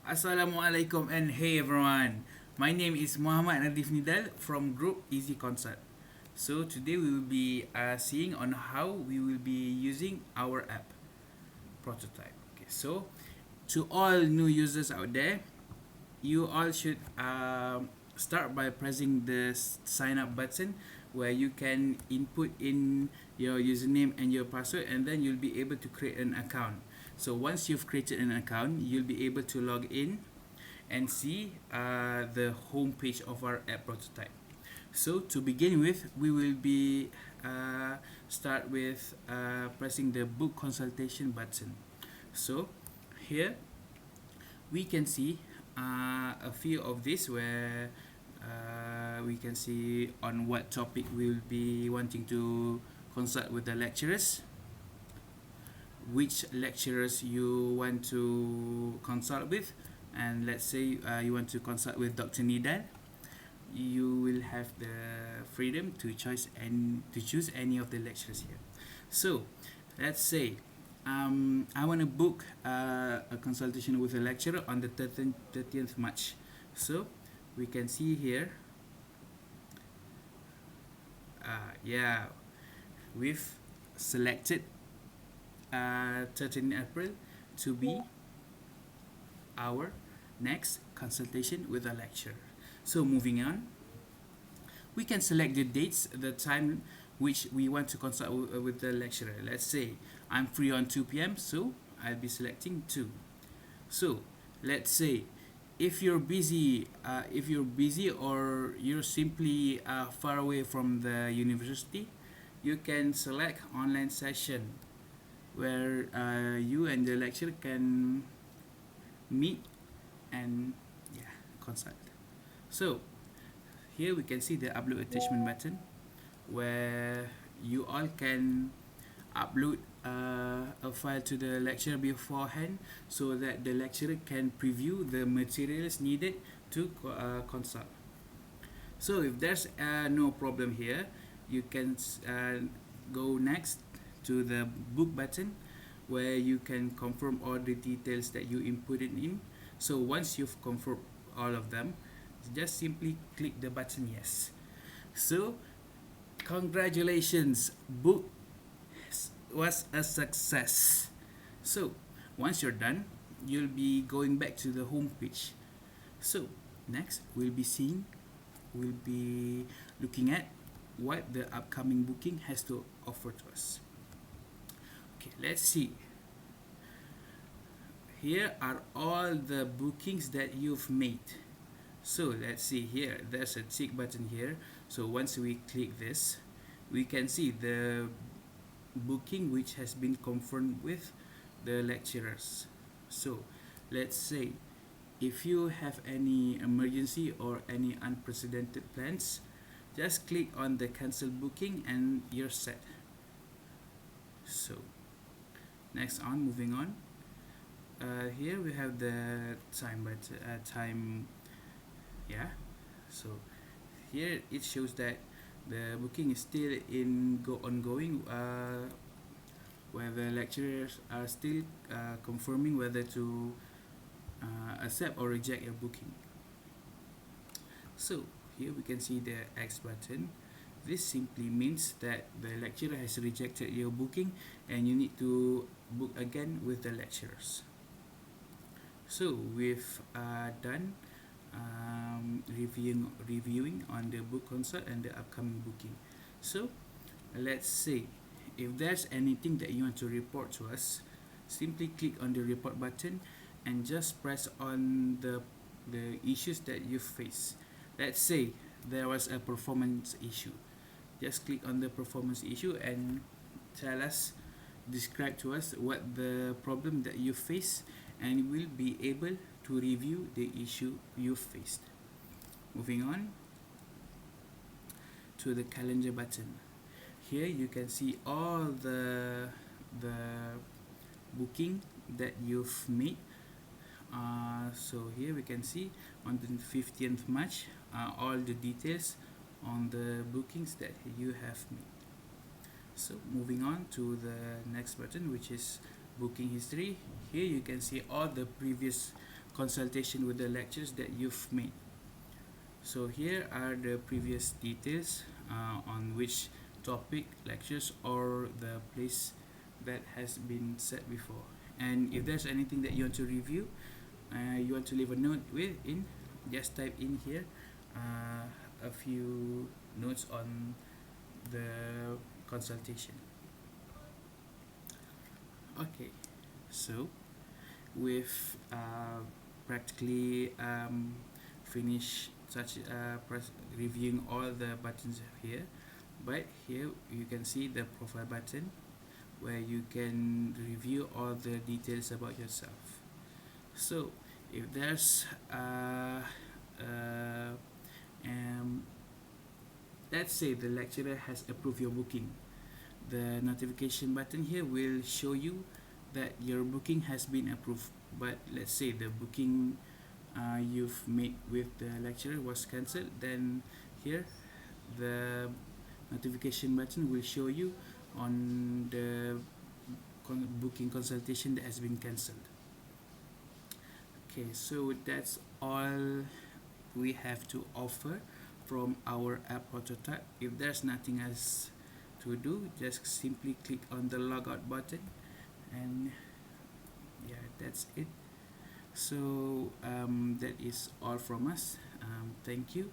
Assalamualaikum and hey everyone. My name is Muhammad Nadif Nidal from group Ezconsult. So today we will be seeing on how we will be using our app prototype. Okay, so to all new users out there, you all should start by pressing the sign up button where you can input in your username and your password, and then you'll be able to create an account. So once you've created an account, you'll be able to log in and see the home page of our app prototype. So to begin with, we will be start with pressing the book consultation button. So here we can see a few of this where we can see on what topic we'll be wanting to consult with the lecturers, which lecturers you want to consult with, and let's say you want to consult with Dr. Nidal. You will have the freedom to choose any of the lecturers here. So let's say I want to book a consultation with a lecturer on the 30th March. So we can see here, yeah, we've selected 13 April to be our next consultation with a lecturer. So moving on, we can select the dates, the time which we want to consult with the lecturer. Let's say I'm free on 2 p.m. so I'll be selecting 2. So let's say if you're busy or you're simply far away from the university, you can select online session where you and the lecturer can meet and consult. So here we can see the upload attachment button where you all can upload a file to the lecturer beforehand so that the lecturer can preview the materials needed to consult. So if there's no problem here, you can go next to the book button where you can confirm all the details that you inputted in. So once you've confirmed all of them, just simply click the button yes. So congratulations, book was a success. So once you're done, you'll be going back to the home page. So next we'll be looking at what the upcoming booking has to offer to us. Okay, let's see. Here are all the bookings that you've made. So let's see here, there's a tick button here. So once we click this, we can see the booking which has been confirmed with the lecturers. So let's say if you have any emergency or any unprecedented plans, just click on the cancel booking and you're set. So next on, moving on, here we have the time so here it shows that the booking is still ongoing, where the lecturers are still confirming whether to accept or reject your booking. So here we can see the X button. This simply means that the lecturer has rejected your booking and you need to book again with the lecturers. So we've done reviewing on the book consult and the upcoming booking. So let's say if there's anything that you want to report to us, simply click on the report button and just press on the issues that you face. Let's say there was a performance issue. Just click on the performance issue and describe to us what the problem that you face, and we'll be able to review the issue you faced. Moving on to the calendar button. Here you can see all the booking that you've made. So here we can see on the 15th March all the details on the bookings that you have made. So moving on to the next button, which is booking history. Here you can see all the previous consultation with the lectures that you've made. So here are the previous details on which topic, lectures, or the place that has been set before. And if there's anything that you want to review, you want to leave a note with in, just type in here a few notes on the consultation. Okay, so we've practically finished such reviewing all the buttons here, but here you can see the profile button where you can review all the details about yourself. So if there's let's say the lecturer has approved your booking, the notification button here will show you that your booking has been approved. But let's say the booking you've made with the lecturer was cancelled, then here the notification button will show you on the booking consultation that has been cancelled. Okay, so that's all we have to offer from our app prototype. If there's nothing else to do, just simply click on the logout button, and yeah, that's it. So that is all from us. Thank you.